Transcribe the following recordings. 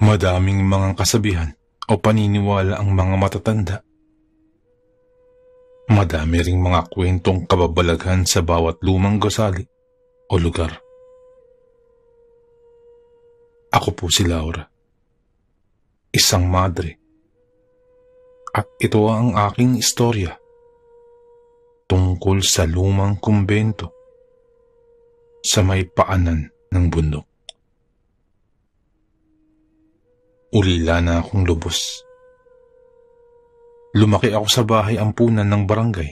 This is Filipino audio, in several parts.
Madaming mga kasabihan o paniniwala ang mga matatanda. Madami ring mga kwentong kababalaghan sa bawat lumang gusali o lugar. Ako po si Laura, isang madre, at ito ang aking istorya tungkol sa lumang kumbento sa may paanan ng bundok. Ulila na akong lubos. Lumaki ako sa bahay ampunan ng barangay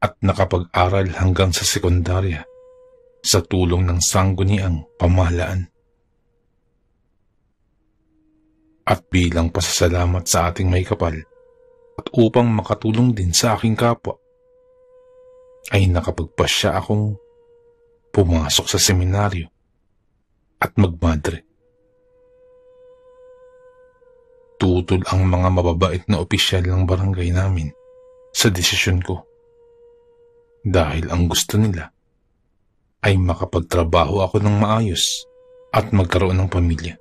at nakapag-aral hanggang sa sekundarya sa tulong ng sangguniang pamahalaan. At bilang pasasalamat sa ating may kapal at upang makatulong din sa aking kapwa, ay nakapagpasya akong pumasok sa seminaryo at magmadre. Tutol ang mga mababait na opisyal ng barangay namin sa desisyon ko dahil ang gusto nila ay makapagtrabaho ako ng maayos at magkaroon ng pamilya.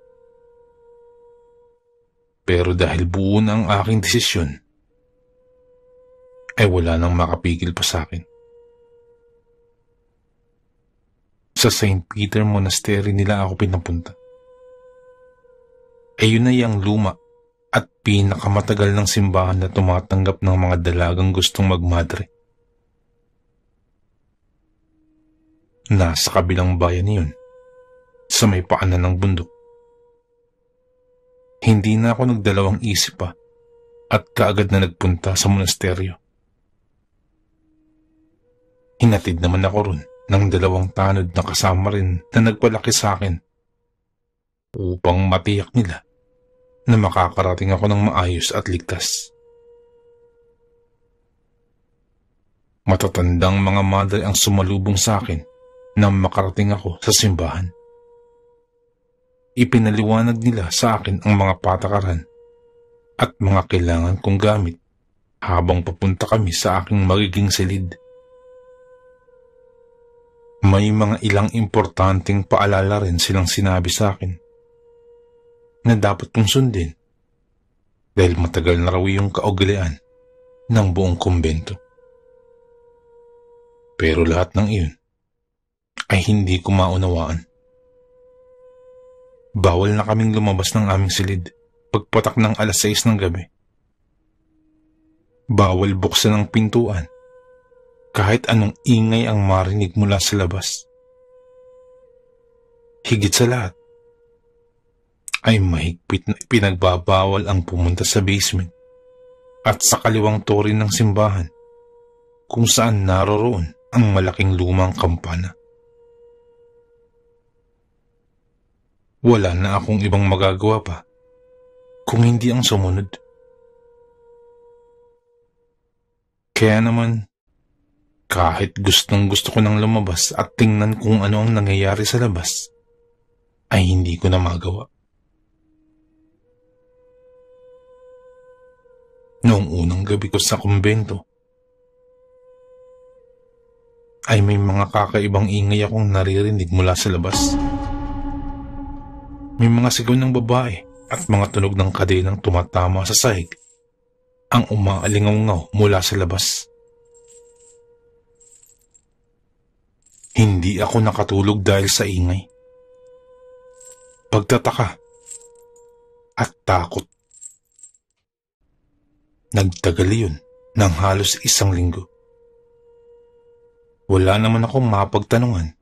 Pero dahil buo na ang aking desisyon, ay wala nang makapigil pa sa akin. Sa St. Peter Monastery nila ako pinapunta. Ayun na yung luma at pinakamatagal ng simbahan na tumatanggap ng mga dalagang gustong magmadre. Nasa kabilang bayan niyon, sa may paanan ng bundok. Hindi na ako nagdalawang isip pa at kaagad na nagpunta sa monasteryo. Hinatid naman ako ron ng 2 tanod na kasama rin na nagpalaki sa akin upang matiyak nila na makakarating ako ng maayos at ligtas. Matatandang mga madre ang sumalubong sa akin nang makarating ako sa simbahan. Ipinaliwanag nila sa akin ang mga patakaran at mga kailangan kong gamit habang papunta kami sa aking magiging silid. May mga ilang importanteng paalala rin silang sinabi sa akin na dapat kong sundin dahil matagal na raw yung kaugalian ng buong kumbento. Pero lahat ng iyon ay hindi ko maunawaan. Bawal na kaming lumabas ng aming silid pagpatak ng 6:00 ng gabi. Bawal buksan ang pintuan kahit anong ingay ang marinig mula sa labas. Higit sa lahat, ay mahigpit na ipinagbabawal ang pumunta sa basement at sa kaliwang torin ng simbahan kung saan naroroon ang malaking lumang kampana. Wala na akong ibang magagawa pa kung hindi ang sumunod. Kaya naman, kahit gustong-gusto ko nang lumabas at tingnan kung ano ang nangyayari sa labas, ay hindi ko na magawa. Noong unang gabi ko sa kumbento, ay may mga kakaibang ingay akong naririnig mula sa labas. May mga sigaw ng babae at mga tunog ng kadenang tumatama sa sahig ang umaalingaw-ngaw mula sa labas. Hindi ako nakatulog dahil sa ingay, pagtataka at takot. Nagtagal yun ng halos 1 linggo. Wala naman akong mapagtanungan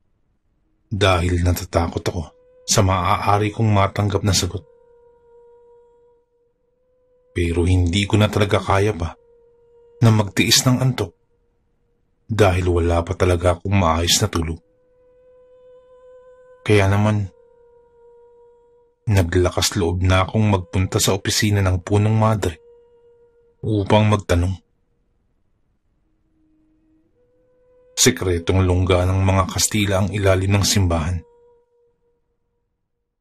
dahil natatakot ako sa maaari kong matanggap na sagot. Pero hindi ko na talaga kaya pa na magtiis ng antok dahil wala pa talaga akong maayos na tulog. Kaya naman, naglakas loob na akong magpunta sa opisina ng punong madre upang magtanong. Sekretong lungga ng mga Kastila ang ilalim ng simbahan.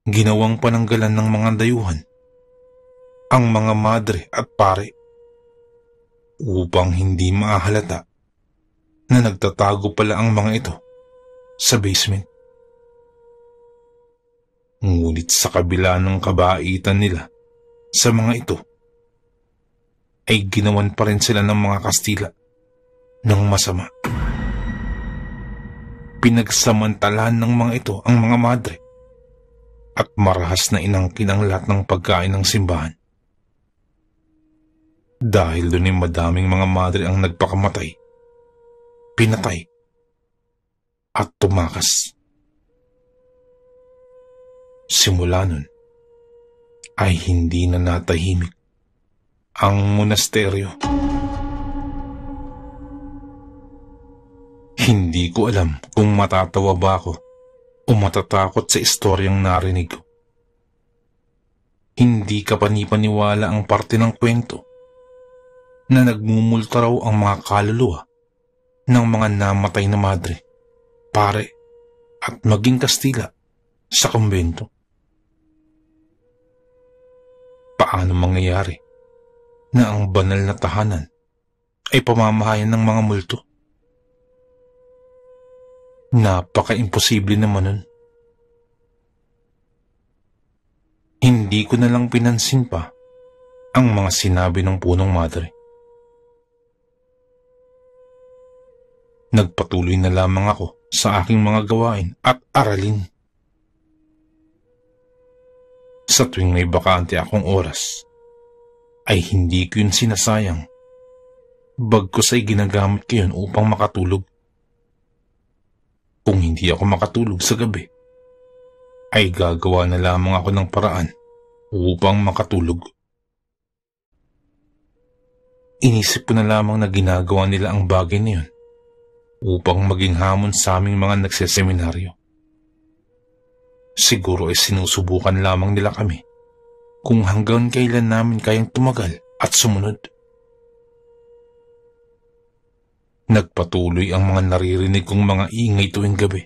Ginawang pananggalan ng mga dayuhan ang mga madre at pare upang hindi maahalata na nagtatago pala ang mga ito sa basement. Ngunit sa kabila ng kabaitan nila sa mga ito, ay ginawan pa rin sila ng mga Kastila ng masama. Pinagsamantalahan ng mga ito ang mga madre at marahas na inangkin ang lahat ng pagkain ng simbahan. Dahil doon ay madaming mga madre ang nagpakamatay, pinatay, at tumakas. Simula nun, ay hindi na natahimik ang monasteryo. Hindi ko alam kung matatawa ba ako o matatakot sa istoryang narinig ko. Hindi ka panipaniwala ang parte ng kwento na nagmumulta raw ang mga kaluluwa ng mga namatay na madre, pare at maging Kastila sa kumbento. Paano mangyayari na ang banal na tahanan ay pamamahayan ng mga multo? Napaka-imposible naman nun. Hindi ko na lang pinansin pa ang mga sinabi ng punong madre. Nagpatuloy na lamang ako sa aking mga gawain at aralin. Sa tuwing may bakante akong oras, ay hindi ko yun sinasayang. Bagkus ay ginagamit ko yun upang makatulog. Kung hindi ako makatulog sa gabi, ay gagawa na lamang ako ng paraan upang makatulog. Inisip ko na lamang na ginagawa nila ang bagay na yun upang maging hamon sa aming mga nagseseminaryo. Siguro ay sinusubukan lamang nila kami kung hanggang kailan namin kayang tumagal at sumunod. Nagpatuloy ang mga naririnig kong mga ingay tuwing gabi.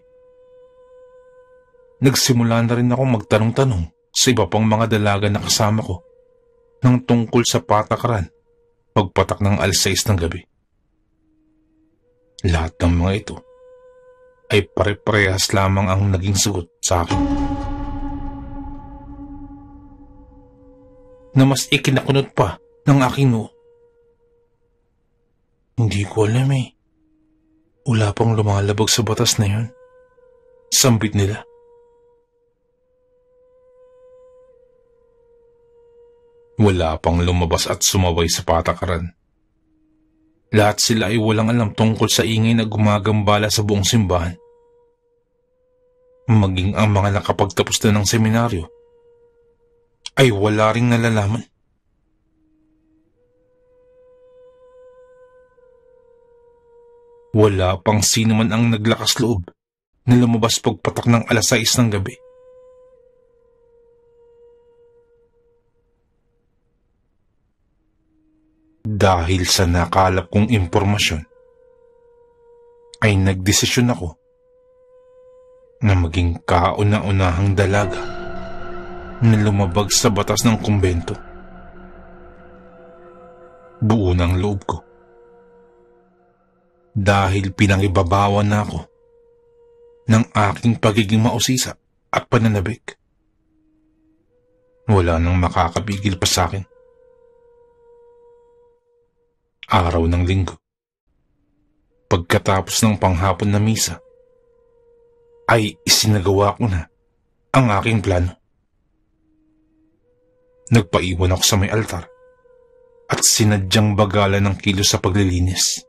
Nagsimula na rin akong magtanong-tanong sa iba pang mga dalaga na kasama ko ng tungkol sa patakaran pagpatak ng 6 ng gabi. Lahat ng mga ito ay pare-parehas lamang ang naging sagot sa akin. Na mas ikinakunot pa ng aking noo. Hindi ko alam eh. Wala pang lumalabag sa batas na yun. Sambit nila. Wala pang lumabas at sumaway sa patakaran. Lahat sila ay walang alam tungkol sa ingay na gumagambala sa buong simbahan. Maging ang mga nakapagtapos na ng seminaryo ay wala ring nalalaman. Wala pang sino man ang naglakas loob na lumabas pagpatak ng 6 ng gabi. Dahil sa nakalap kong impormasyon, ay nagdesisyon ako na maging kauna-unahang dalaga na lumabag sa batas ng kumbento. Buo ng loob ko. Dahil pinangibabawan na ako ng aking pagiging mausisa at pananabik. Wala nang makakapigil pa sa akin. Araw ng linggo, pagkatapos ng panghapon na misa, ay isinagawa ko na ang aking plano. Nagpaiwan ako sa may altar at sinadyang bagalan ng kilos sa paglilinis.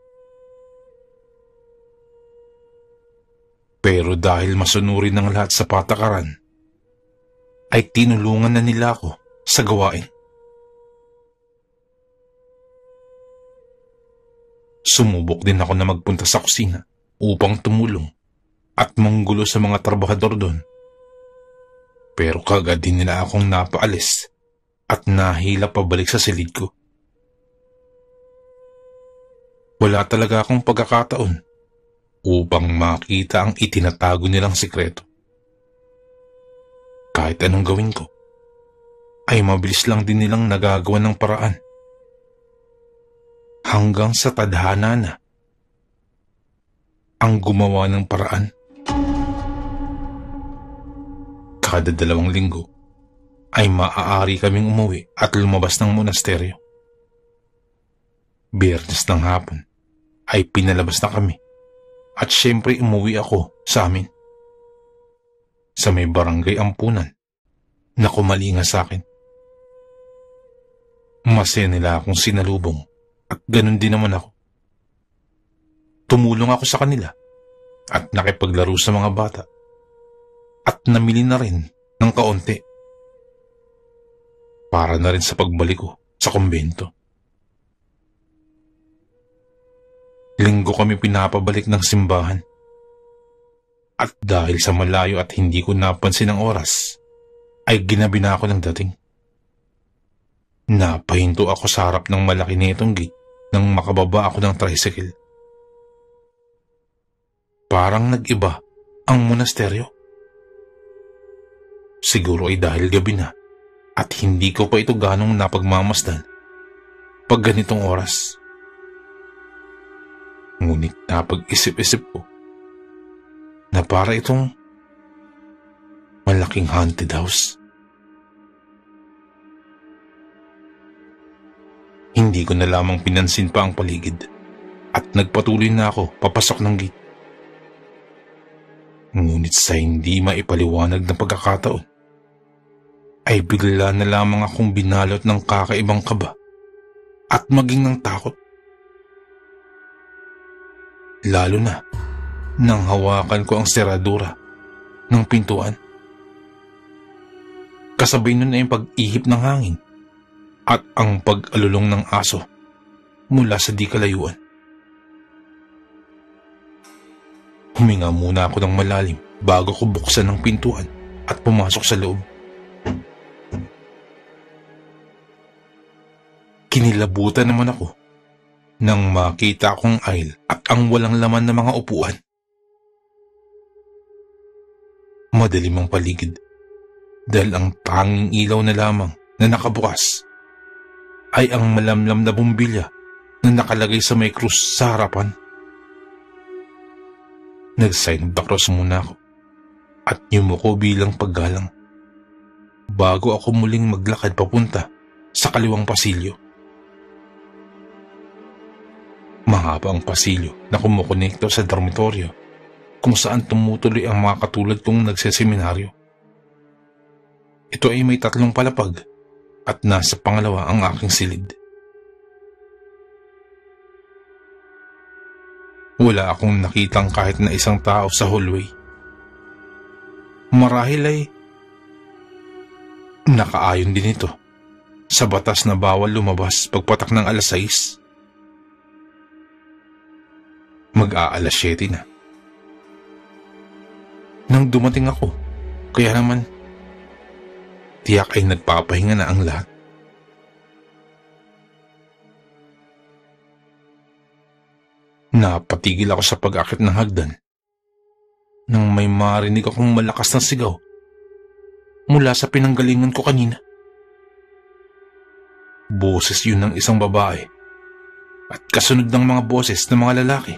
Pero dahil masunurin ng lahat sa patakaran, ay tinulungan na nila ako sa gawain. Sumubok din ako na magpunta sa kusina upang tumulong at manggulo sa mga trabahador doon. Pero kagad din nila akong napaalis at nahila pabalik sa silid ko. Wala talaga akong pagkakataon upang makita ang itinatago nilang sikreto. Kahit anong gawin ko, ay mabilis lang din nilang nagagawa ng paraan. Hanggang sa tadhana na ang gumawa ng paraan. kada 2 linggo ay maaari kaming umuwi at lumabas ng monasteryo. Biyernes ng hapon ay pinalabas na kami at syempre umuwi ako sa amin. Sa may barangay Ampunan na kumalinga sa akin. Masaya nila akong sinalubong at ganun din naman ako. Tumulong ako sa kanila at nakipaglaro sa mga bata at namili na rin ng kaunti para na rin sa pagbalik ko sa kumbento. Linggo kami pinapabalik ng simbahan at dahil sa malayo at hindi ko napansin ang oras ay ginabi na ako ng dating. Napahinto ako sa harap ng malaki nitong gate nang makababa ako ng tricycle. Parang nag-iba ang monasteryo. Siguro ay dahil gabi na at hindi ko pa ito ganong napagmamasdan pag ganitong oras. Ngunit napag-isip-isip ko na para itong malaking haunted house. Hindi ko na lamang pinansin pa ang paligid at nagpatuloy na ako papasok ng gate. Ngunit sa hindi maipaliwanag na pagkakataon, ay bigla na lamang akong binalot ng kakaibang kaba at maging ng takot. Lalo na nang hawakan ko ang seradura ng pintuan. Kasabay nun ay ang pag-ihip ng hangin at ang pag-alulong ng aso mula sa di kalayuan. Huminga muna ako ng malalim bago ko buksan ang pintuan at pumasok sa loob. Kinilabutan naman ako nang makita akong aisle at ang walang laman na mga upuan. Madilim ang paligid dahil ang tanging ilaw na lamang na nakabukas ay ang malamlam na bumbilya na nakalagay sa may krus sa harapan. Nag-sign of the cross muna ako at yumuko bilang paggalang bago ako muling maglakad papunta sa kaliwang pasilyo. Mahaba ang pasilyo na kumukonekto sa dormitoryo kung saan tumutuloy ang mga katulad kong nagseseminaryo. Ito ay may 3 palapag at nasa pangalawa ang aking silid. Wala akong nakitang kahit na isang tao sa hallway. Marahil ay nakaayon din ito sa batas na bawal lumabas pagpatak ng 6:00. Mag-aalas 7 na. Nang dumating ako, kaya naman tiyak ay nagpapahinga na ang lahat. Napatigil ako sa pag-akit ng hagdan nang may marinig akong malakas na sigaw mula sa pinanggalingan ko kanina. Boses yun ng isang babae at kasunod ng mga boses ng mga lalaki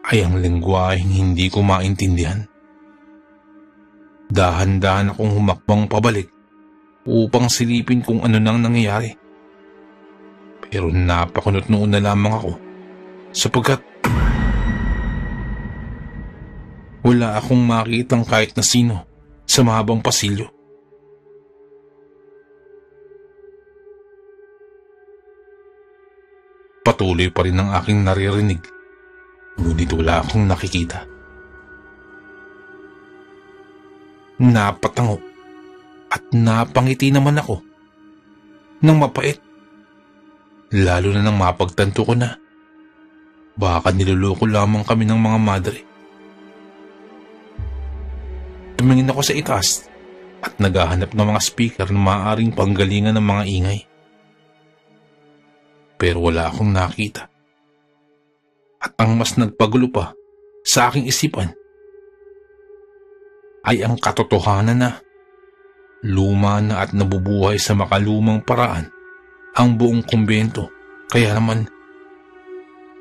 ay ang lengguwaheng hindi ko maintindihan. Dahan-dahan akong humakbang pabalik upang silipin kung ano nang nangyayari. Pero napakunot noon na lamang ako sapagkat wala akong makitang kahit na sino sa mahabang pasilyo. Patuloy pa rin ang aking naririnig, ngunit wala akong nakikita. Napatango at napangiti naman ako ng mapait, lalo na nang mapagtanto ko na baka niloloko lamang kami ng mga madre. Tumingin ako sa itaas at naghahanap ng mga speaker na maaaring panggalingan ng mga ingay. Pero wala akong nakita. At ang mas nagpagulo pa sa aking isipan ay ang katotohanan na luma na at nabubuhay sa makalumang paraan ang buong kumbento, kaya naman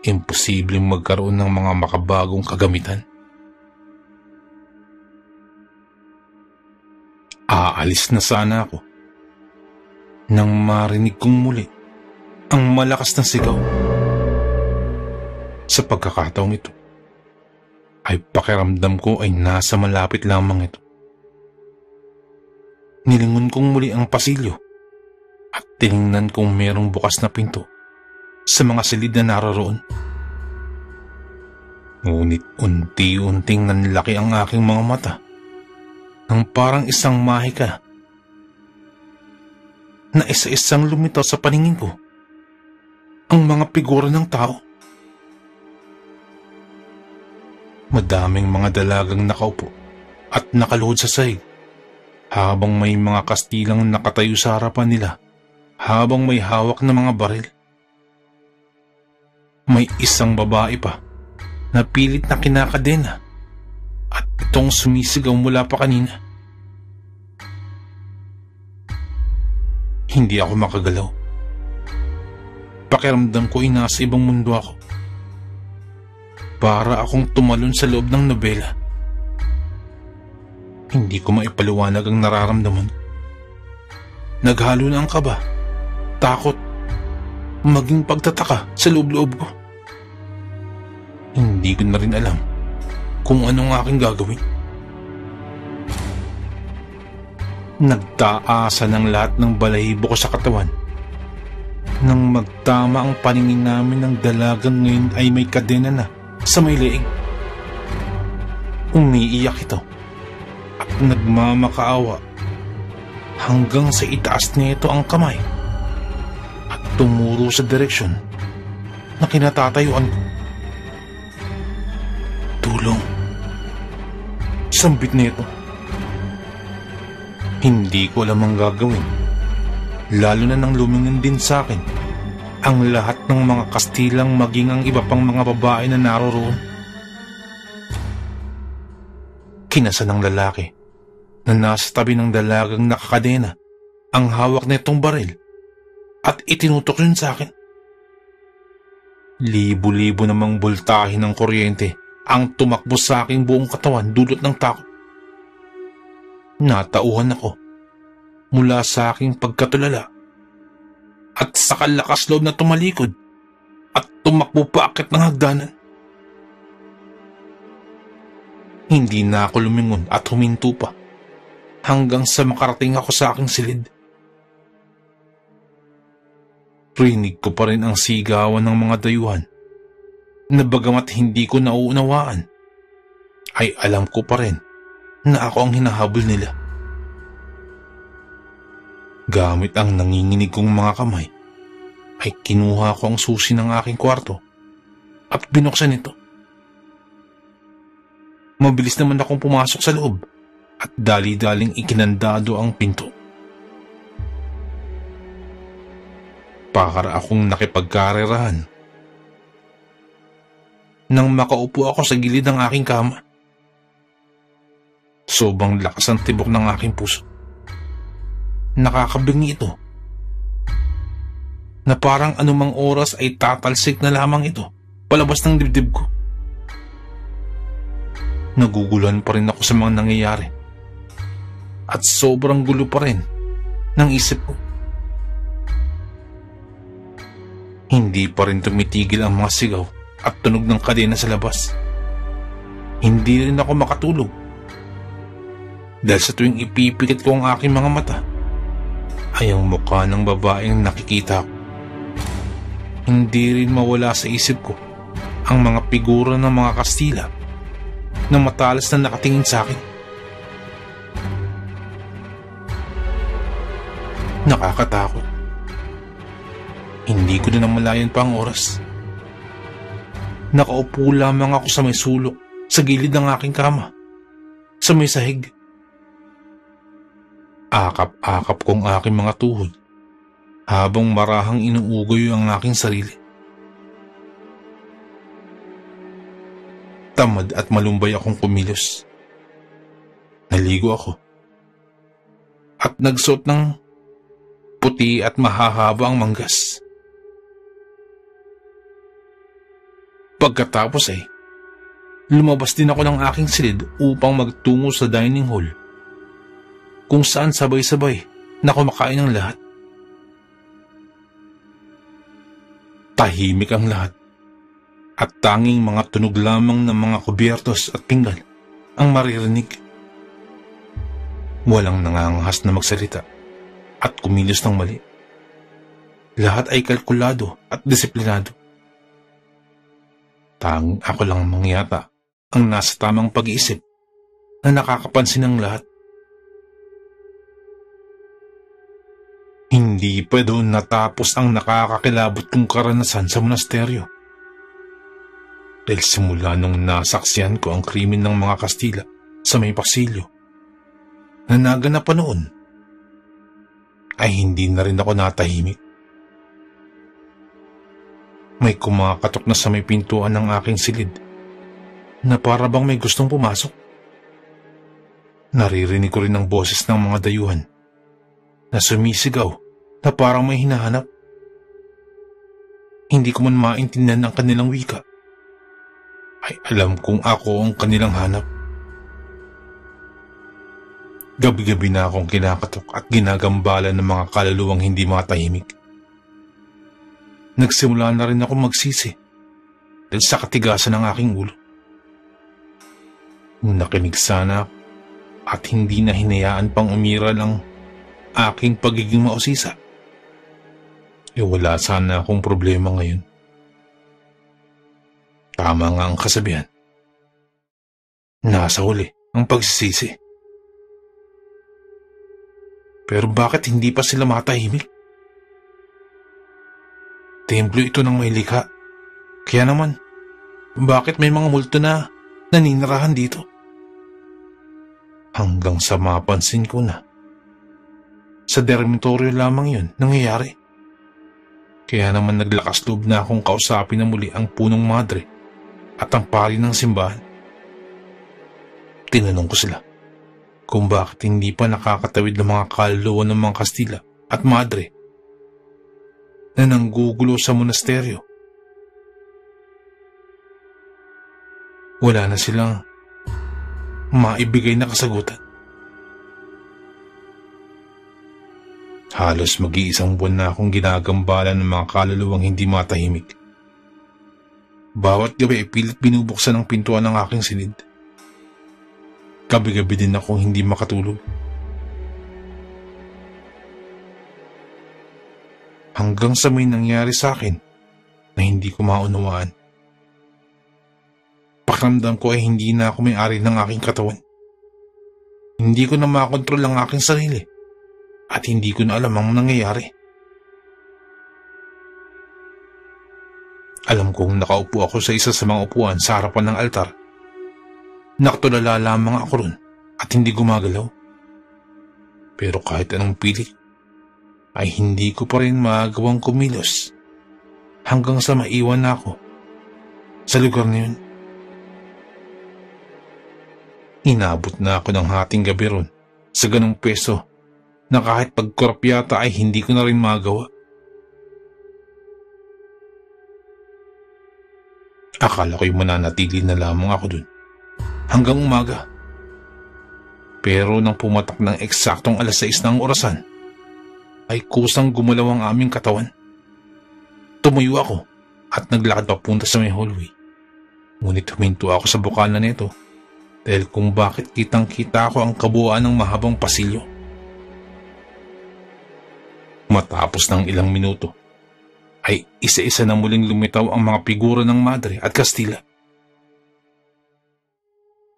imposibleng magkaroon ng mga makabagong kagamitan. Aalis na sana ako nang marinig kong muli ang malakas na sigaw. Sa pagkakataong ito, ay pakiramdam ko ay nasa malapit lamang ito. Nilingon kong muli ang pasilyo at tiningnan kong merong bukas na pinto sa mga silid na naroroon. Ngunit unti-unting nanlaki ang aking mga mata nang parang isang mahika na isa-isang lumitaw sa paningin ko ang mga figura ng tao. Madaming mga dalagang nakaupo at nakaluhod sa sahig habang may mga Kastilang nakatayo sa harapan nila habang may hawak na mga baril. May isang babae pa na pilit na kinakadena at itong sumisigaw mula pa kanina. Hindi ako makagalaw. Pakiramdam ko ay nasa ibang mundo ako. Para akong tumalon sa loob ng nobela. Hindi ko maipaliwanag ang nararamdaman. Naghalo na ang kaba, takot, maging pagtataka sa loob-loob ko. Hindi ko na rin alam kung anong aking gagawin. Nagtaasa ng lahat ng balahibo ko sa katawan. Nang magtama ang paningin namin ng dalagang ngayon ay may kadena na sa may leeg. Umiiyak ito at nagmamakaawa hanggang sa itaas nito ang kamay at tumuro sa direksyon na kinatatayuan ko. Tulong. Sambit nito. Hindi ko alam ang gagawin, lalo na nang lumingin din sa akin ang lahat ng mga Kastilang maging ang iba pang mga babae na naroroon. Kinasa ng lalaki na nasa tabi ng dalagang nakakadena ang hawak nitong baril at itinutok yun sa akin. Libo-libo namang boltahe ng kuryente ang tumakbo sa aking buong katawan dulot ng takot. Natauhan ako mula sa aking pagkatulala at sa kalakas loob na tumalikod at tumakbo paakyat ng hagdanan. Hindi na ako lumingon at huminto pa hanggang sa makarating ako sa aking silid. Rinig ko pa rin ang sigawan ng mga dayuhan na bagamat hindi ko nauunawaan, ay alam ko pa rin na ako ang hinahabol nila. Gamit ang nanginginig kong mga kamay, ay kinuha ko ang susi ng aking kwarto at binuksan ito. Mabilis naman akong pumasok sa loob at dali-daling ikinandado ang pinto. Para akong nakipagkarerahan nang makaupo ako sa gilid ng aking kama. Sobrang lakas ang tibok ng aking puso. Nakakabingi ito na parang anumang oras ay tatalsik na lamang ito palabas ng dibdib ko. Naguguluhan pa rin ako sa mga nangyayari at sobrang gulo pa rin ng isip ko. Hindi pa rin tumitigil ang mga sigaw at tunog ng kadena sa labas. Hindi rin ako makatulog dahil sa tuwing ipipikit ko ang aking mga mata ay ang mukha ng babaeng nakikita ko. Hindi rin mawala sa isip ko ang mga figura ng mga Kastila na matalas na nakatingin sa akin. Nakakatakot. Hindi ko na namalayan pa ang oras. Nakaupo lamang ako sa may sulok sa gilid ng aking kama, sa may sahig. Akap-akap kong aking mga tuhod habang marahang inuugoy ang aking sarili. Tamad at malumbay akong kumilos. Naligo ako at nagsuot ng puti at mahahaba ang manggas. Pagkatapos ay lumabas din ako ng aking silid upang magtungo sa dining hall kung saan sabay-sabay na kumakain ang lahat. Tahimik ang lahat at tanging mga tunog lamang ng mga kubyertos at pinggan ang maririnig. Walang nangangahas na magsalita at kumilos ng mali. Lahat ay kalkulado at disiplinado. Tanging ako lang mangyata ang nasa tamang pag-iisip na nakakapansin ng lahat. Hindi pa doon natapos ang nakakakilabot kong karanasan sa monasteryo. Dahil simula nung nasaksihan ko ang krimen ng mga Kastila sa may pasilyo na naganap pa noon, ay hindi na rin ako natahimik. May kumakatok na sa may pintuan ng aking silid na para bang may gustong pumasok. Naririnig ko rin ang boses ng mga dayuhan na sumisigaw na parang may hinahanap. Hindi ko man maintindihan ang kanilang wika, ay alam kong ako ang kanilang hanap. Gabi-gabi na akong kinakatok at ginagambala ng mga kaluluwang hindi matahimik. Nagsimula na rin ako magsisi dahil sa katigasan ng aking ulo. Nakinig sana ako at hindi na hinayaan pang umiral ang aking pagiging mausisa. Wala sana akong problema ngayon. Tama nga ang kasabihan. Nasa huli ang pagsisisi. Pero bakit hindi pa sila matahimik? Templo ito ng may likha. Kaya naman, bakit may mga multo na naninirahan dito? Hanggang sa mapansin ko na sa dormitoryo lamang yun nangyayari. Kaya naman naglakas loob na akong kausapin na muli ang punong madre at ang pari ng simbahan. Tinanong ko sila kung bakit hindi pa nakakatawid ng mga kaluluwa ng mga Kastila at madre na nanggugulo sa monasteryo. Wala na silang maibigay na kasagutan. Halos mag-iisang buwan na akong ginagambala ng mga kaluluwang hindi matahimik. Bawat gabi ay pilit binubuksan ang pintuan ng aking silid. Gabi-gabi din akong hindi makatulog. Hanggang sa may nangyari sa akin na hindi ko maunawaan. Pakiramdam ko ay hindi na ako may-ari ng aking katawan. Hindi ko na makontrol ang aking sarili at hindi ko na alam ang nangyayari. Alam kong nakaupo ako sa isa sa mga upuan sa harapan ng altar. Nakatulala lamang ako ron at hindi gumagalaw. Pero kahit anong pilit, ay hindi ko pa rin magawang kumilos hanggang sa maiwan na ako sa lugar na yun. Inabot na ako ng hating gabi ron sa ganong peso na kahit pagkurap yata ay hindi ko na rin magawa. Akala ko'y mananatili na lamang ako dun hanggang umaga. Pero nang pumatak ng eksaktong 6:00 ng orasan, ay kusang gumalaw ang aming katawan. Tumuyo ako at naglakad papunta sa may hallway. Ngunit huminto ako sa bukal na nito dahil kung bakit kitang-kita ko ang kabuuan ng mahabang pasilyo. Matapos ng ilang minuto, ay isa-isa na muling lumitaw ang mga figura ng Madre at Kastila.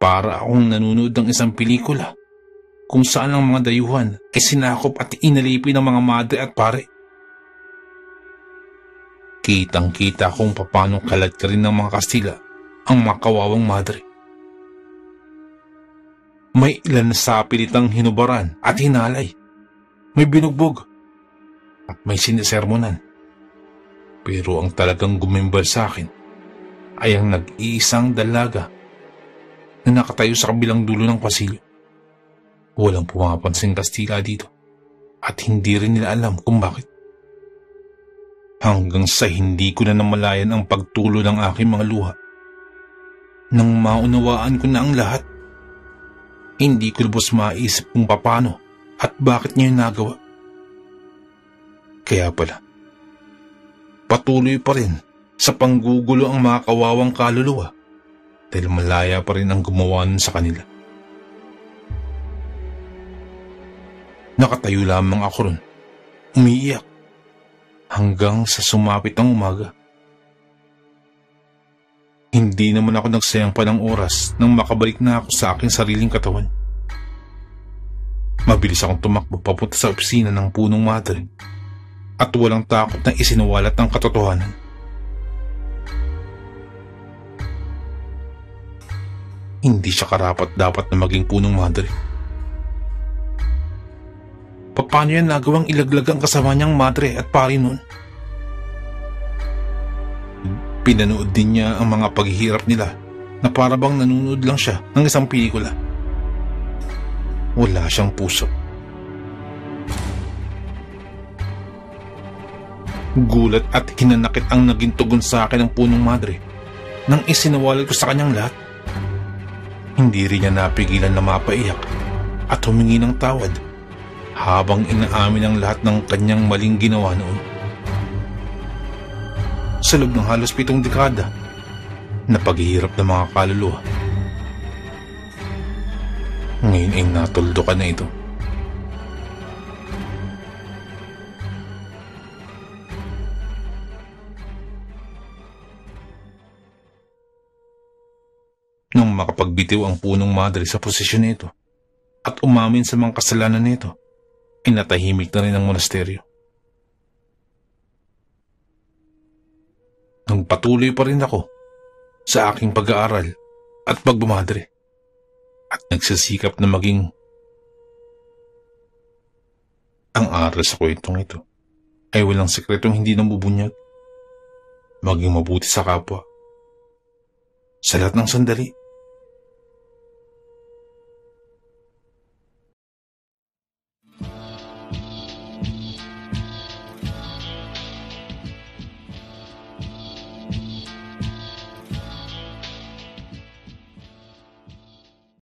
Para akong nanonood ng isang pelikula kung saan ang mga dayuhan ay sinakop at inalipin ng mga madre at pare. Kitang-kita kung paano kalat ka rin ng mga Kastila ang mga kawawang madre. May ilan na sapilitang hinubaran at hinalay. May binugbog at may sinisermonan. Pero ang talagang gumimbal sa akin ay ang nag-iisang dalaga na nakatayo sa kabilang dulo ng pasilyo. Walang pumapansing Kastila dito at hindi rin nila alam kung bakit. Hanggang sa hindi ko na namalayan ang pagtulo ng aking mga luha. Nang maunawaan ko na ang lahat, hindi ko lubos maisip kung paano At bakit niya yun nagawa? Kaya pala, patuloy pa rin sa panggugulo ang mga kawawang kaluluwa dahil malaya pa rin ang gumawa nun sa kanila. Nakatayo lamang ako ron, umiiyak, hanggang sa sumapit ang umaga. Hindi naman ako nagsayang pa ng oras nang makabalik na ako sa aking sariling katawan. Mabilis akong tumakbo papunta sa opisina ng punong madre at walang takot na isinuwalat ang katotohanan. Hindi siya karapat-dapat na maging punong madre. Paano yan nagawang ilaglag ang kasama niyang madre at pari noon? Pinanood din niya ang mga paghihirap nila na para bang nanonood lang siya ng isang pelikula. Wala siyang puso. Gulat at hinanakit ang naging tugon sa akin ng punong madre nang isinawalat ko sa kanyang lahat. Hindi rin niya napigilan na mapaiyak at humingi ng tawad habang inaamin ang lahat ng kanyang maling ginawa noon. Sa loob ng halos 7 dekada na paghihirap ng mga kaluluwa, ngayon ay natuldukan na ito. Nang makapagbitiw ang punong madre sa posisyon nito at umamin sa mga kasalanan nito, ay natahimik na rin ang monasteryo. Nagpatuloy pa rin ako sa aking pag-aaral at pagbumadre at nagsisikap na maging ang aral sa kwentong ito ay walang sekretong hindi nabubunyag, maging mabuti sa kapwa sa lahat ng sandali